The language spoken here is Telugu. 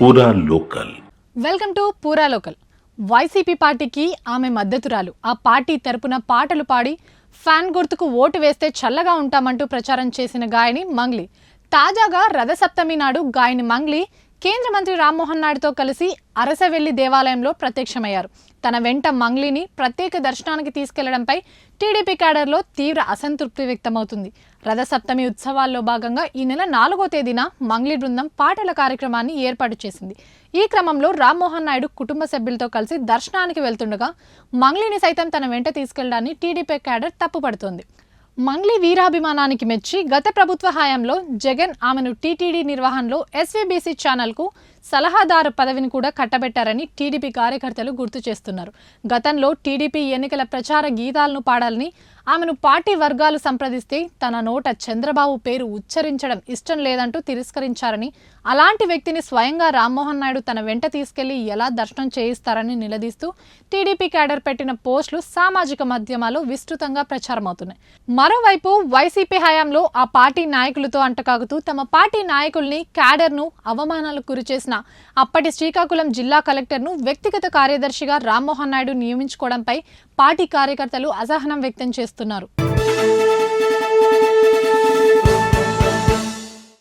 పూరా లోకల్. వెల్కమ్ టు పూరా లోకల్. వైసీపీ పార్టీకి ఆమె మద్దతురాలు ఆ పార్టీ తరపున పాటలు పాడి ఫ్యాన్ గుర్తుకు ఓటు వేస్తే చల్లగా ఉంటామంటూ ప్రచారం చేసిన గాయని మంగ్లీ తాజాగా రథసప్తమి నాడు గాయని మంగ్లీ కేంద్ర మంత్రి రామ్మోహన్ నాయుడుతో కలిసి అరసవెల్లి దేవాలయంలో ప్రత్యక్షమయ్యారు. తన వెంట మంగ్లీని ప్రత్యేక దర్శనానికి తీసుకెళ్లడంపై టీడీపీ క్యాడర్లో తీవ్ర అసంతృప్తి వ్యక్తమవుతుంది. రథసప్తమి ఉత్సవాల్లో భాగంగా ఈ నెల 4వ తేదీన మంగ్లీ బృందం పాటల కార్యక్రమాన్ని ఏర్పాటు చేసింది. ఈ క్రమంలో రామ్మోహన్ నాయుడు కుటుంబ సభ్యులతో కలిసి దర్శనానికి వెళ్తుండగా మంగ్లీని సైతం తన వెంట తీసుకెళ్లడాన్ని టీడీపీ క్యాడర్ తప్పుపడుతోంది. మంగ్లీ వీరాభిమానానికి మెచ్చి గత ప్రభుత్వ హయాంలో జగన్ ఆమెను టీటీడీ నిర్వహణలో ఎస్వీబీసీ ఛానల్కు సలహాదారు పదవిని కూడా కట్టబెట్టారని టీడీపీ కార్యకర్తలు గుర్తు చేస్తున్నారు. గతంలో టీడీపీ ఎన్నికల ప్రచార గీతాలను పాడాలని ఆమెను పార్టీ వర్గాలు సంప్రదిస్తే తన నోట చంద్రబాబు పేరు ఉచ్చరించడం ఇష్టం లేదంటూ తిరస్కరించారని, అలాంటి వ్యక్తిని స్వయంగా రామ్మోహన్ నాయుడు తన వెంట తీసుకెళ్లి ఎలా దర్శనం చేయిస్తారని నిలదీస్తూ టీడీపీ క్యాడర్ పెట్టిన పోస్టులు సామాజిక మాధ్యమాల్లో విస్తృతంగా ప్రచారమవుతున్నాయి. మరోవైపు వైసీపీ హయాంలో ఆ పార్టీ నాయకులతో అంటకాగుతూ తమ పార్టీ నాయకుల్ని క్యాడర్ను అవమానాలకు గురిచేసిన అప్పటి శ్రీకాకుళం జిల్లా కలెక్టర్ను వ్యక్తిగత కార్యదర్శిగా రామ్మోహన్ నాయుడు నియమించుకోవడంపై పార్టీ కార్యకర్తలు అసహనం వ్యక్తం చేస్తున్నారు.